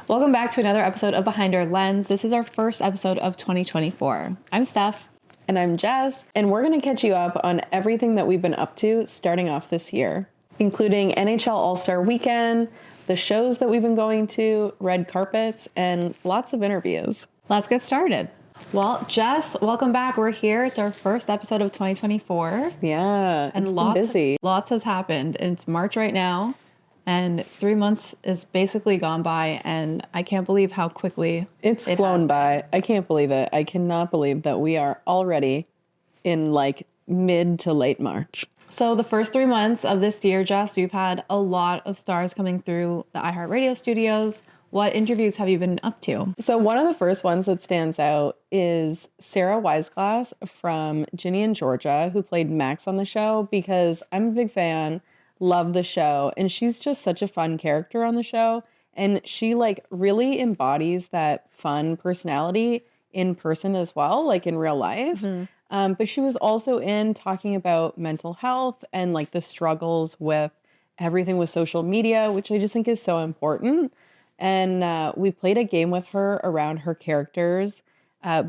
Welcome back to another episode of Behind Our Lens. This is our first episode of 2024. I'm Steph. And I'm Jess, and we're going to catch you up on everything that we've been up to starting off this year, including NHL All Star Weekend, the shows that we've been going to, red carpets, and lots of interviews. Let's get started. Well, Jess, welcome back. We're here. It's our first episode of 2024. Yeah, and it's been busy. Lots has happened. It's March right now, and 3 months is basically gone by, and I can't believe how quickly it's flown by. I can't believe it. I cannot believe that we are already in like mid to late March. So the first 3 months of this year, Jess, you've had a lot of stars coming through the iHeartRadio studios. What interviews have you been up to? So one of the first ones that stands out is Sarah Weisglass from Ginny and Georgia, who played Max on the show, because I'm a big fan, love the show, and she's just such a fun character on the show. And she like really embodies that fun personality in person as well, like in real life. Mm-hmm. But she was also in talking about mental health and like the struggles with everything with social media, which I just think is so important. And we played a game with her around her characters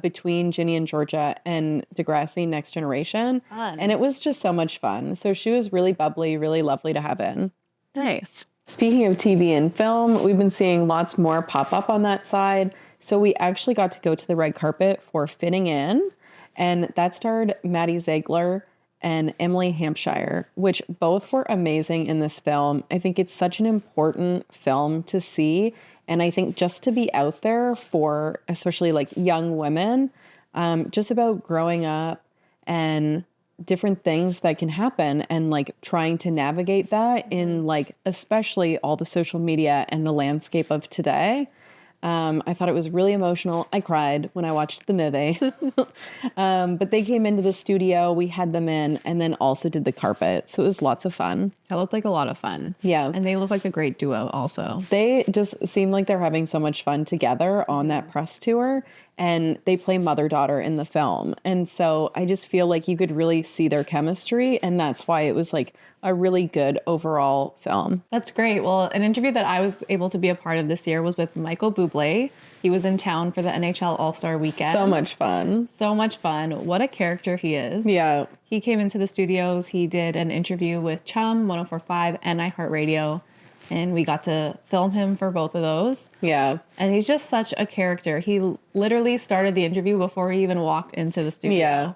between Ginny and Georgia and Degrassi Next Generation. Fun. And it was just so much fun. So she was really bubbly, really lovely to have in. Nice. Speaking of TV and film, we've been seeing lots more pop up on that side. So we actually got to go to the red carpet for Fitting In. And that starred Maddie Ziegler and Emily Hampshire, which both were amazing in this film. I think it's such an important film to see. And I think just to be out there for especially like young women, just about growing up and different things that can happen and like trying to navigate that in like especially all the social media and the landscape of today. I thought it was really emotional. I cried when I watched the movie. But they came into the studio, we had them in, and then also did the carpet. So it was lots of fun. It looked like a lot of fun. Yeah. And they look like a great duo also. They just seem like they're having so much fun together on that press tour. And they play mother-daughter in the film. And so I just feel like you could really see their chemistry. And that's why it was like a really good overall film. That's great. Well, an interview that I was able to be a part of this year was with Michael Bublé. He was in town for the NHL All Star Weekend. So much fun. So much fun. What a character he is. Yeah. He came into the studios. He did an interview with Chum, 104.5, and iHeartRadio. And we got to film him for both of those. Yeah. And he's just such a character. He literally started the interview before he even walked into the studio. Yeah.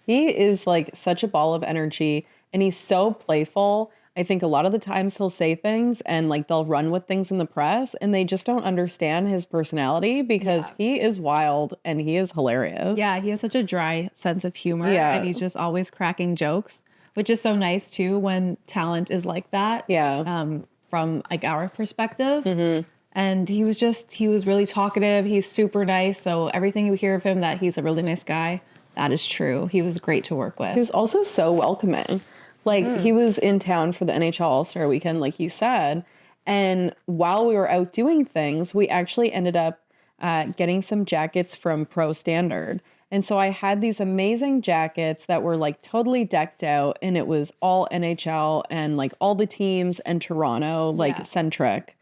He is like such a ball of energy and he's so playful. I think a lot of the times he'll say things and like they'll run with things in the press and they just don't understand his personality because he is wild and he is hilarious. Yeah, he has such a dry sense of humor and he's just always cracking jokes, which is so nice too when talent is like that. Yeah. From like our perspective. Mm-hmm. And he was really talkative. He's super nice. So everything you hear of him that he's a really nice guy, that is true. He was great to work with. He was also so welcoming. Like he was in town for the NHL All Star Weekend, like he said. And while we were out doing things, we actually ended up getting some jackets from Pro Standard. And so I had these amazing jackets that were like totally decked out and it was all NHL and like all the teams and Toronto like centric.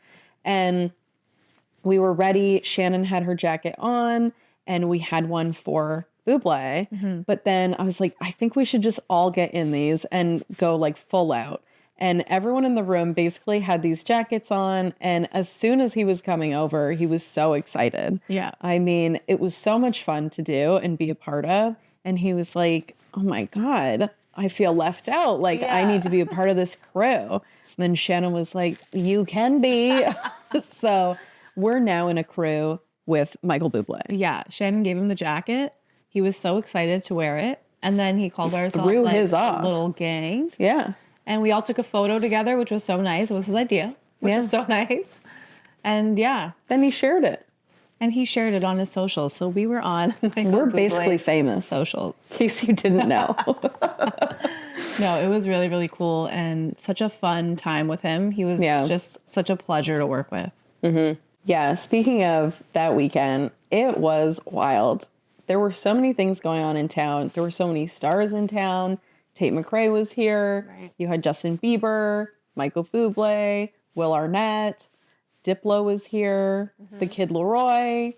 And we were ready. Shannon had her jacket on and we had one for Bublé. Mm-hmm. But then I was like, I think we should just all get in these and go like full out. And everyone in the room basically had these jackets on. And as soon as he was coming over, he was so excited. Yeah. I mean, it was so much fun to do and be a part of. And he was like, oh my God, I feel left out. Like, I need to be a part of this crew. And then Shannon was like, you can be. So we're now in a crew with Michael Bublé. Yeah. Shannon gave him the jacket. He was so excited to wear it. And then he called ourselves like a little gang. Yeah. And we all took a photo together, which was so nice. It was his idea, which was so nice. And then he shared it. And he shared it on his socials. So we were on. We're basically famous. Socials. In case you didn't know. No, it was really, really cool. And such a fun time with him. He was just such a pleasure to work with. Mm-hmm. Yeah. Speaking of that weekend, it was wild. There were so many things going on in town. There were so many stars in town. Tate McRae was here. Right. You had Justin Bieber, Michael Bublé, Will Arnett. Diplo was here, the Kid Leroy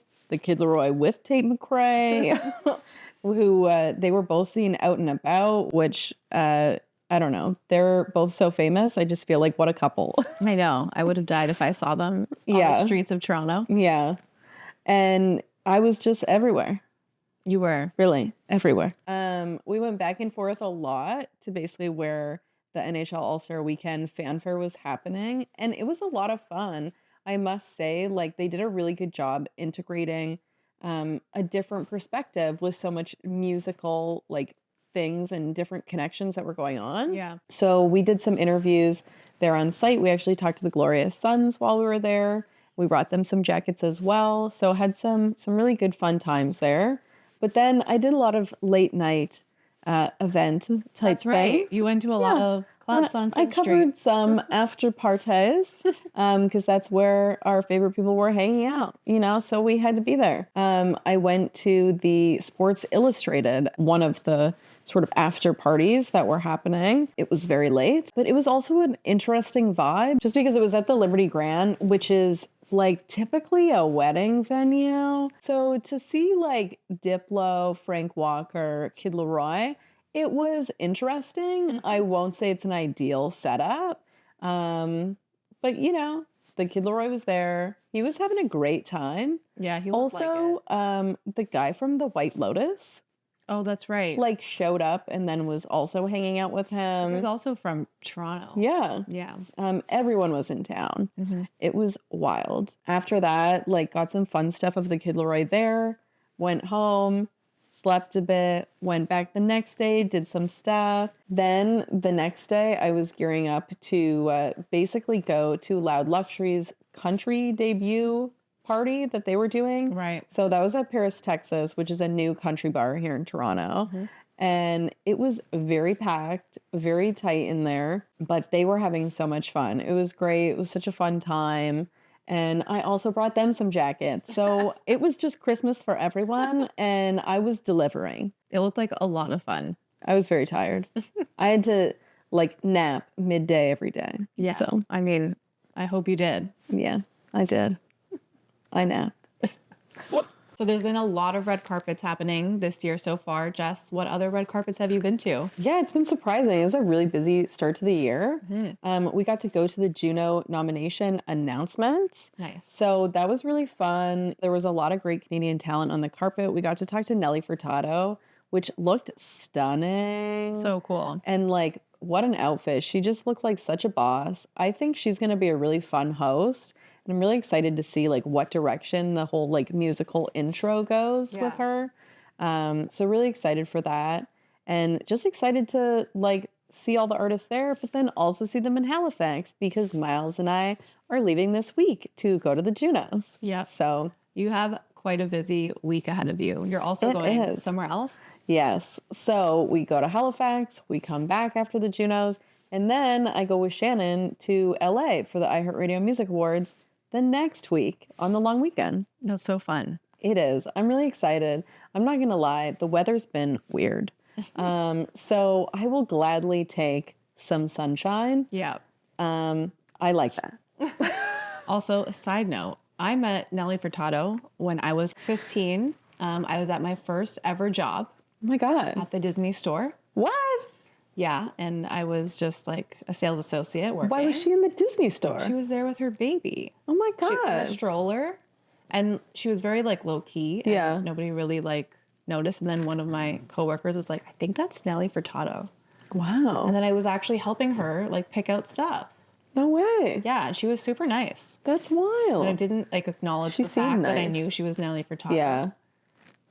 with Tate McRae, who they were both seen out and about, which I don't know. They're both so famous. I just feel like what a couple. I know. I would have died if I saw them on the streets of Toronto. Yeah. And I was just everywhere. You were. Really, everywhere. We went back and forth a lot to basically where the NHL All Star Weekend fanfare was happening. And it was a lot of fun. I must say, like, they did a really good job integrating a different perspective with so much musical, like, things and different connections that were going on. Yeah. So we did some interviews there on site. We actually talked to the Glorious Sons while we were there. We brought them some jackets as well. So had some really good fun times there. But then I did a lot of late night event type things. You went to a lot of clubs on I Fifth covered Street. some after parties because that's where our favorite people were hanging out, you know, so we had to be there. I went to the Sports Illustrated, one of the sort of after parties that were happening. It was very late, but it was also an interesting vibe just because it was at the Liberty Grand, which is like typically a wedding venue. So to see like Diplo, Frank Walker, Kid Leroy, it was interesting. I won't say it's an ideal setup. But you know, the Kid Leroy was there. He was having a great time. Yeah, he looked Also, like it. The guy from the White Lotus Oh, that's right. like showed up and then was also hanging out with him. He's also from Toronto. Yeah. Yeah. Everyone was in town. Mm-hmm. It was wild. After that, like got some fun stuff of the Kid Leroy there, went home, slept a bit, went back the next day, did some stuff. Then the next day I was gearing up to basically go to Loud Luxury's country debut party that they were doing. Right. So that was at Paris, Texas, which is a new country bar here in Toronto. Mm-hmm. And it was very packed, very tight in there, but they were having so much fun. It was great. It was such a fun time. And I also brought them some jackets. So it was just Christmas for everyone. And I was delivering. It looked like a lot of fun. I was very tired. I had to like nap midday every day. Yeah. So I mean, I hope you did. Yeah, I did. I napped. So there's been a lot of red carpets happening this year so far. Jess, what other red carpets have you been to? Yeah, it's been surprising. It was a really busy start to the year. Mm-hmm. We got to go to the Juno nomination announcements. Nice. So that was really fun. There was a lot of great Canadian talent on the carpet. We got to talk to Nelly Furtado, which looked stunning. So cool. And like, what an outfit. She just looked like such a boss. I think she's going to be a really fun host. And I'm really excited to see like what direction the whole like musical intro goes with her. So really excited for that. And just excited to like see all the artists there, but then also see them in Halifax because Miles and I are leaving this week to go to the Junos. Yeah. So you have quite a busy week ahead of you. You're also going somewhere else? Yes. So we go to Halifax, we come back after the Junos, and then I go with Shannon to LA for the iHeartRadio Music Awards the next week on the long weekend. That's so fun. It is. I'm really excited. I'm not going to lie. The weather's been weird. So I will gladly take some sunshine. Yeah. I like that. Also, a side note, I met Nelly Furtado when I was 15. I was at my first ever job. Oh my God. At the Disney store. What? Yeah, and I was just like a sales associate working. Why was she in the Disney store? She was there with her baby. Oh my God. She had a stroller, and she was very like low key. And yeah. Nobody really like noticed. And then one of my coworkers was like, "I think that's Nelly Furtado." Wow. And then I was actually helping her like pick out stuff. No way. Yeah, and she was super nice. That's wild. And I didn't like acknowledge the fact that I knew she was Nelly Furtado. Yeah.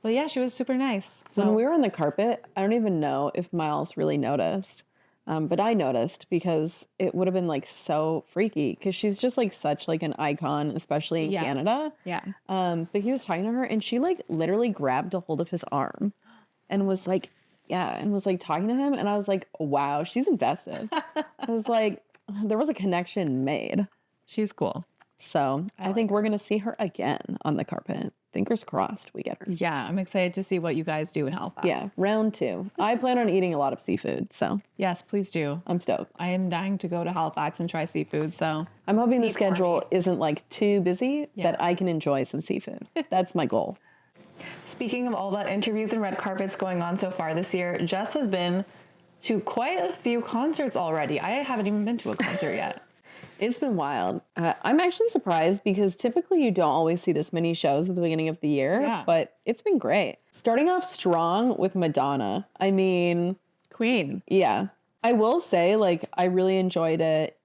But yeah, she was super nice. So. When we were on the carpet, I don't even know if Miles really noticed. But I noticed because it would have been like so freaky because she's just like such like an icon, especially in Canada. Yeah. But he was talking to her and she like literally grabbed a hold of his arm and was like, talking to him. And I was like, wow, she's invested. I was like, there was a connection made. She's cool. So I think we're going to see her again on the carpet. fingers crossed we get her. Yeah, I'm excited to see what you guys do in Halifax. Yeah, round 2. I plan on eating a lot of seafood, so Yes, please do. I'm stoked. I am dying to go to Halifax and try seafood, so I'm hoping the schedule isn't like too busy Yeah. that I can enjoy some seafood. That's my goal. Speaking of all the interviews and red carpets going on so far this year, Jess has been to quite a few concerts already. I haven't even been to a concert yet. It's been wild. I'm actually surprised because typically you don't always see this many shows at the beginning of the year, but it's been great. Starting off strong with Madonna. I mean, Queen. yeah. I will say, like, I really enjoyed it.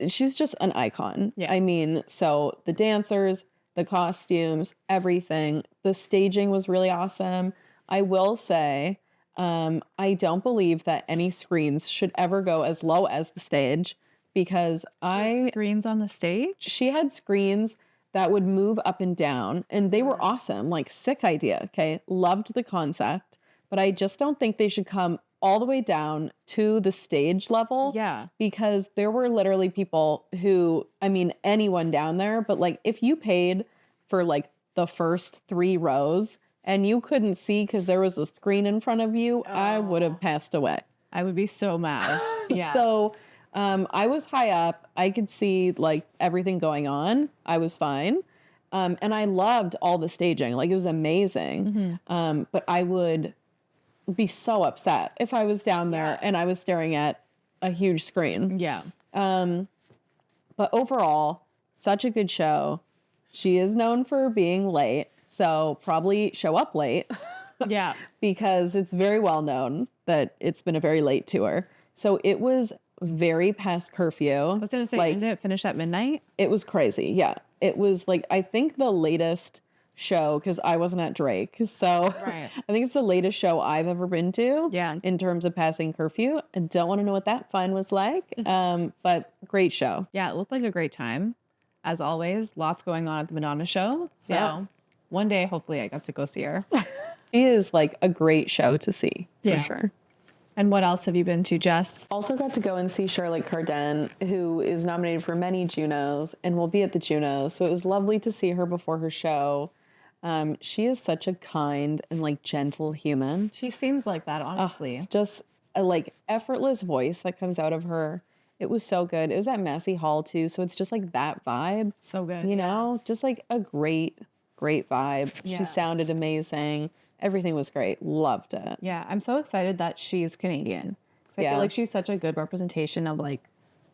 She's just an icon. Yeah. I mean, so the dancers, the costumes, everything. The staging was really awesome. I will say, I don't believe that any screens should ever go as low as the stage. Because Screens on the stage? she had screens that would move up and down and they were awesome. Like, sick idea. Okay. Loved the concept, but I just don't think they should come all the way down to the stage level. Yeah. Because there were literally people who, I mean, anyone down there, but like if you paid for like the first 3 rows and you couldn't see because there was a screen in front of you, I would have passed away. I would be so mad. Yeah. So I was high up. I could see like everything going on. I was fine. And I loved all the staging. Like, it was amazing. But I would be so upset if I was down there and I was staring at a huge screen. Yeah. But overall, such a good show. She is known for being late. So probably show up late. Yeah. Because it's very well known that it's been a very late tour. So it was very past curfew. I was going to say, like, didn't it finish at midnight? it was crazy. Yeah. It was like, I think the latest show, because I wasn't at Drake. So Right. I think it's the latest show I've ever been to. Yeah. In terms of passing curfew. I don't want to know what that fine was like. But great show. Yeah, it looked like a great time. As always, lots going on at the Madonna show. So Yeah. one day, hopefully, I got to go see her. She is like a great show to see. For sure. And what else have you been to, Jess? Also got to go and see Charlotte Cardin, who is nominated for many Junos and will be at the Junos. So it was lovely to see her before her show. She is such a kind and like gentle human. She seems like that, honestly. Just a like effortless voice that comes out of her. It was so good. It was at Massey Hall too. So it's just like that vibe, So good. you know, just like a great vibe. Yeah. She sounded amazing. Everything was great. Loved it. Yeah, I'm so excited that she's Canadian. 'Cause I Yeah. feel like she's such a good representation of like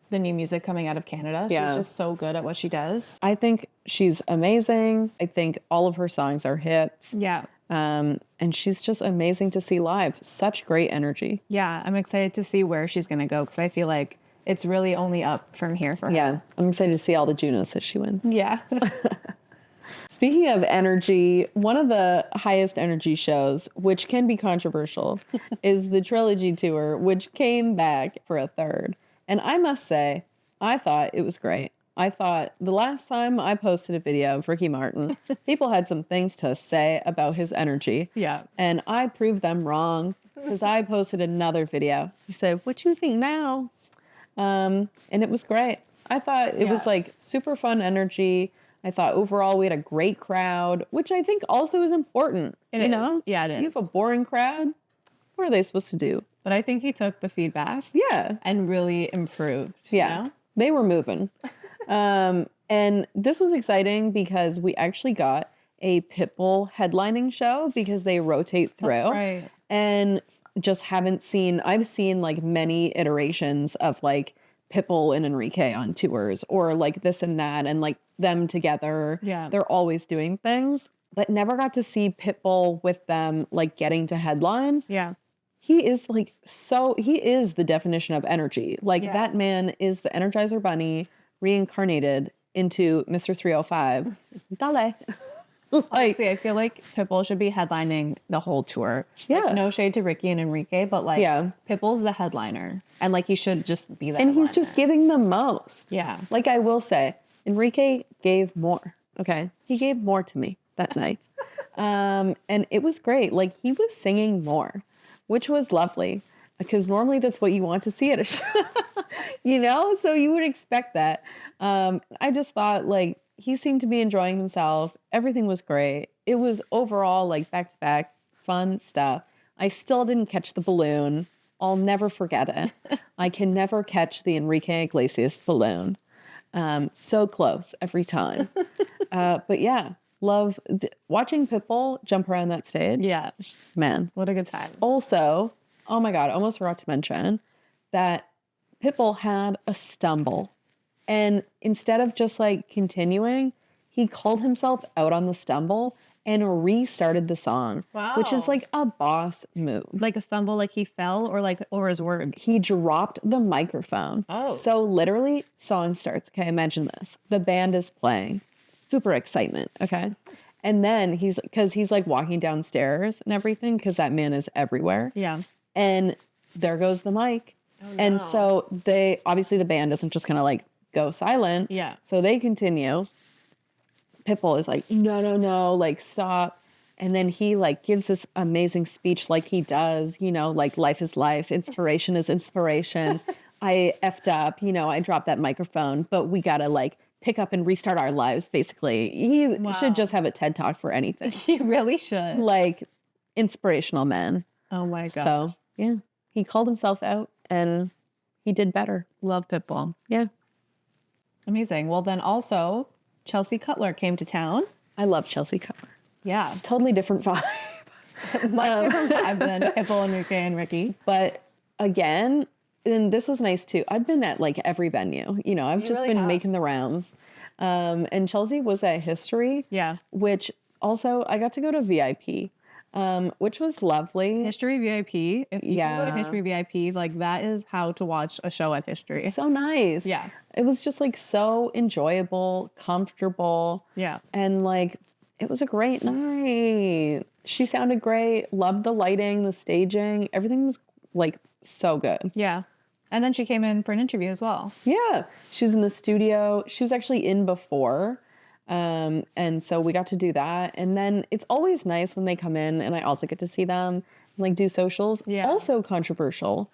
the new music coming out of Canada. Yeah. She's just so good at what she does. I think she's amazing. I think all of her songs are hits. Yeah. And she's just amazing to see live. Such great energy. Yeah, I'm excited to see where she's going to go because I feel like it's really only up from here for her. Yeah. I'm excited to see all the Junos that she wins. Yeah. Speaking of energy, one of the highest energy shows, which can be controversial, is the Trilogy Tour, which came back for a third. And I must say, I thought it was great. I thought the last time I posted a video of Ricky Martin, people had some things to say about his energy. Yeah. And I proved them wrong because I posted another video. He said, "What you think now?" And it was great. I thought it was like super fun energy. I thought overall we had a great crowd, which I think also is important. It you is. know? Yeah, it You have a is. boring crowd. What are they supposed to do? But I think he took the feedback Yeah. and really improved. you Yeah. know? They were moving. And this was exciting because we actually got a Pitbull headlining show because they rotate through. That's right. And just haven't seen, I've seen like many iterations of like Pitbull and Enrique on tours or like this and that and like them together. Yeah. They're always doing things, but never got to see Pitbull with them like getting to headline. Yeah. He is like he is the definition of energy. Like Yeah. that man is the Energizer Bunny reincarnated into Mr. 305. Dale. Like, Honestly, I feel like Pitbull should be headlining the whole tour. Yeah. Like, no shade to Ricky and Enrique, but like Yeah. Pitbull's the headliner. And like he should just be the and he's headliner. just giving the most. Yeah. Like I will say, Enrique gave more. Okay. He gave more to me that night. And it was great. Like he was singing more, which was lovely because normally that's what you want to see at a show, you know? So you would expect that. I just thought like he seemed to be enjoying himself. Everything was great. it was overall like back-to-back fun stuff. I still didn't catch the balloon. I'll never forget it. I can never catch the Enrique Iglesias balloon. So close every time. But yeah, love watching Pitbull jump around that stage. Yeah. Man. What a good time. Also, oh my God, I almost forgot to mention that Pitbull had a stumble. And instead of just like continuing, he called himself out on the stumble and restarted the song. Wow. Which is like a boss move. Like a stumble, like he fell or his words? He dropped the microphone. Oh. So literally, song starts. Okay, imagine this. The band is playing. Super excitement, okay? And then he's like walking downstairs and everything because that man is everywhere. Yeah. And there goes the mic. Oh, no. And so the band isn't just gonna like go silent. Yeah. So they continue. Pitbull is like, no, like stop. And then he like gives this amazing speech like he does, like life is life, inspiration is inspiration. I effed up, I dropped that microphone, but we gotta like pick up and restart our lives, basically. He should just have a TED Talk for anything. He really should. Like, inspirational man. Oh my God. So, yeah, he called himself out and he did better. Love Pitbull. Yeah. Amazing. Well, then also, Chelsea Cutler came to town. I love Chelsea Cutler. Yeah. Totally different vibe. Much different vibe than Pitbull, Enrique, and Ricky. But again, and this was nice too. I've been at like every venue. I've just really been have. making the rounds. And Chelsea was at History. Yeah. Which also I got to go to VIP, which was lovely. History VIP. If you can go to History VIP, like that is how to watch a show at History. So nice. Yeah. It was just like so enjoyable, comfortable. Yeah. And like, it was a great night. She sounded great. Loved the lighting, the staging. Everything was like so good. Yeah. And then she came in for an interview as well. Yeah. She was in the studio. She was actually in before. And so we got to do that. And then it's always nice when they come in and I also get to see them and like do socials. Yeah. Also controversial.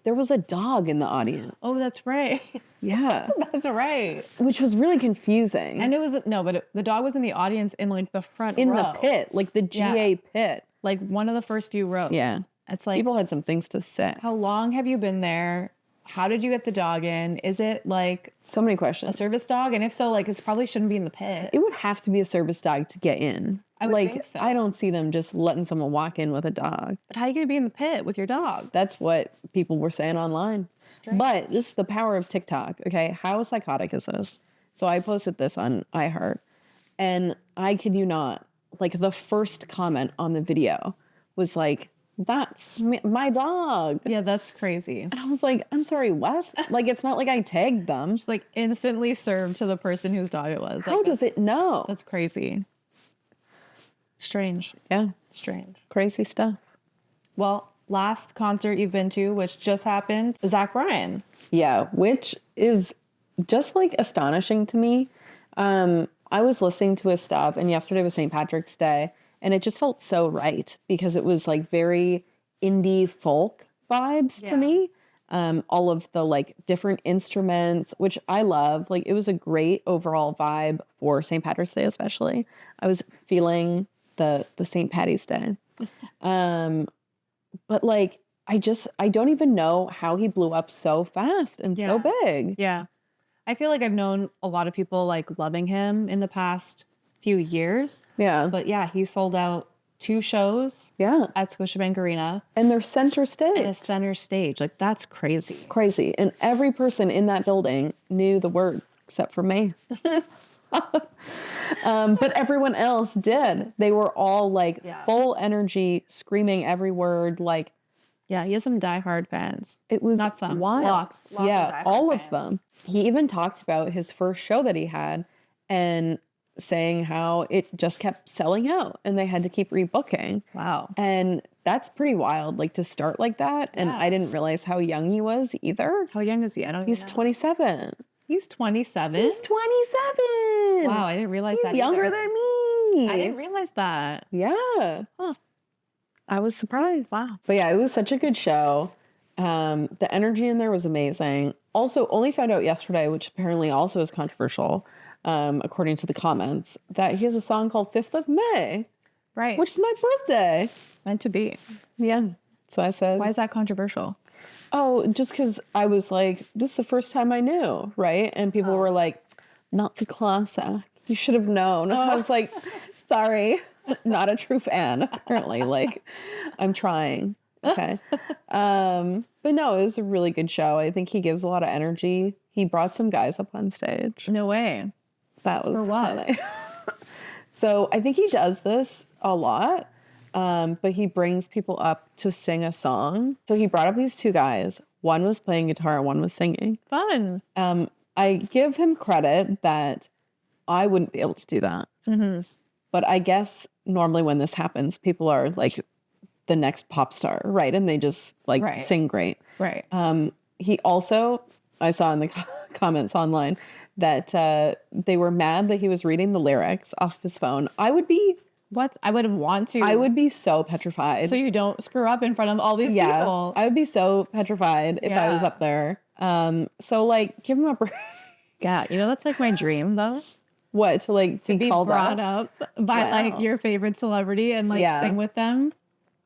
There was a dog in the audience. Oh, that's right. Yeah. That's right. Which was really confusing. And it was, the dog was in the audience in like the front in row. the pit, like the GA pit. Like one of the first few rows. Yeah. It's like, People had some things to say. how long have you been there? How did you get the dog in? Is it like So many a questions. service dog? And if so, like it probably shouldn't be in the pit. It would have to be a service dog to get in. I would think so. I don't see them just letting someone walk in with a dog. But how are you going to be in the pit with your dog? That's what people were saying online. Strange. But this is the power of TikTok, okay? How psychotic is this? So I posted this on iHeart, and I kid you not, like the first comment on the video was like, "That's my dog." Yeah, that's crazy. And I was like, I'm sorry, what? Like, it's not like I tagged them. Just like instantly served to the person whose dog it was. How Like, does it know? That's crazy. Strange. Yeah, Strange. crazy stuff. Well, last concert you've been to, which just happened, Zach Bryan. Yeah, which is just like astonishing to me. I was listening to his stuff, and yesterday was St. Patrick's Day, and it just felt so right because it was like very indie folk vibes to me. All of the like different instruments, which I love. Like, it was a great overall vibe for St. Patrick's Day, especially. I was feeling the St. Patty's Day. But like, I don't even know how he blew up so fast and so big. Yeah. I feel like I've known a lot of people like loving him in the past few years. Yeah. But yeah, he sold out 2 shows Yeah. at Scotiabank Arena And they're center stage. and a center stage. Like, that's crazy. Crazy. And every person in that building knew the words except for me. But everyone else did. They were all like full energy, screaming every word. Like, Yeah, he has some diehard fans. it was Not some. wild. Lots of Yeah, diehard all of fans. them. He even talked about his first show that he had and saying how it just kept selling out and they had to keep rebooking. Wow. And that's pretty wild, like to start like that. And Yeah. I didn't realize how young he was either. How young is he? I don't He's even know. 27. He's 27? He's 27. Wow, I didn't realize He's that younger either. than me. I didn't realize that. Yeah. Huh. I was surprised. Wow. But yeah, it was such a good show. The energy in there was amazing. Also, only found out yesterday, which apparently also is controversial, according to the comments, that he has a song called 5th of May, Right. which is my birthday. Meant to be. Yeah. So I said, Why is that controversial? oh, just because I was like, this is the first time I knew, right? And people were like, not the classic. You should have known. I was like, sorry, not a true fan, apparently. Like, I'm trying. Okay. But no, it was a really good show. I think he gives a lot of energy. He brought some guys up on stage. No way. That was For what? funny. So I think he does this a lot. But he brings people up to sing a song. So he brought up these two guys. One was playing guitar, one was singing. Fun. I give him credit that I wouldn't be able to do that. Mm-hmm. But I guess normally when this happens, people are like the next pop star, right? And they just like sing great. Right. He also, I saw in the comments online that they were mad that he was reading the lyrics off his phone. I would be... What? I would want to. I would be so petrified. So you don't screw up in front of all these people. I would be so petrified if I was up there. So like, give him a break. Yeah, you know, that's like my dream though. What, to be called brought up by like your favorite celebrity and like sing with them?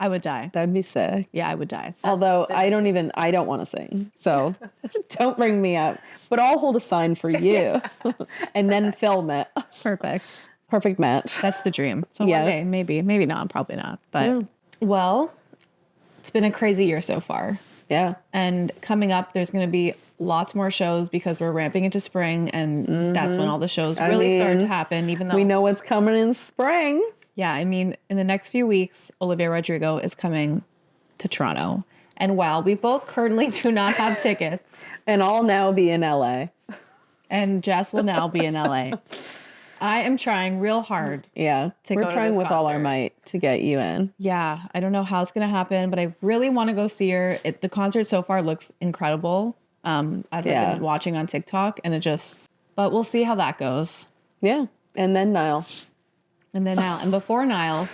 I would die. That'd be sick. Yeah, I would die. Although I don't want to sing. So don't bring me up. But I'll hold a sign for you and then film it. Perfect match. That's the dream. So one day, maybe not, probably not. But well, it's been a crazy year so far. Yeah. And coming up, there's going to be lots more shows because we're ramping into spring, and that's when all the shows really start to happen. Even though we know what's coming in spring. Yeah, I mean, in the next few weeks, Olivia Rodrigo is coming to Toronto, and while we both currently do not have tickets, and I'll now be in LA, and Jess will now be in LA. I am trying real hard. Yeah. We're trying with all our might to get you in. Yeah. I don't know how it's going to happen, but I really want to go see her. The concert so far looks incredible. I've been watching on TikTok and but we'll see how that goes. Yeah. And then Niall. And before Niall,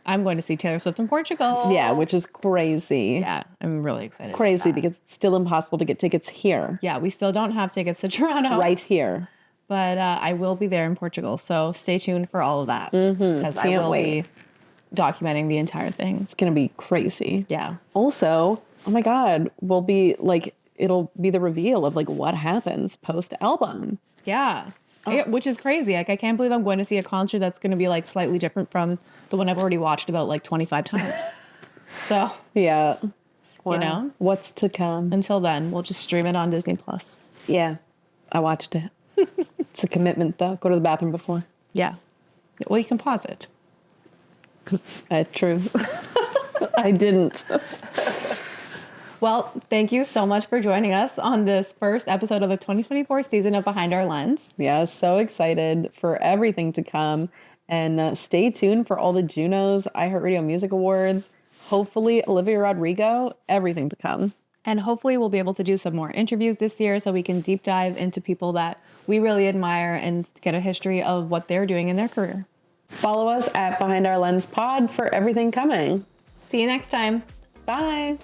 I'm going to see Taylor Swift in Portugal. Yeah. Which is crazy. Yeah. I'm really excited. Crazy because it's still impossible to get tickets here. Yeah. We still don't have tickets to Toronto. Right here. But I will be there in Portugal, so stay tuned for all of that. Because I will be documenting the entire thing. It's going to be crazy. Yeah. Also, oh my God, we'll be like, it'll be the reveal of like what happens post-album. Yeah. Which is crazy. Like, I can't believe I'm going to see a concert that's going to be like slightly different from the one I've already watched about like 25 times. So. Yeah. You know? What's to come. Until then, we'll just stream it on Disney+. Yeah. I watched it. It's a commitment, though. Go to the bathroom before. Yeah. Well, you can pause it. True. I didn't. Well, thank you so much for joining us on this first episode of the 2024 season of Behind Our Lens. Yeah, so excited for everything to come. And stay tuned for all the Junos, iHeartRadio Music Awards, hopefully Olivia Rodrigo, everything to come. And hopefully we'll be able to do some more interviews this year so we can deep dive into people that we really admire and get a history of what they're doing in their career. Follow us at Behind Our Lens Pod for everything coming. See you next time. Bye.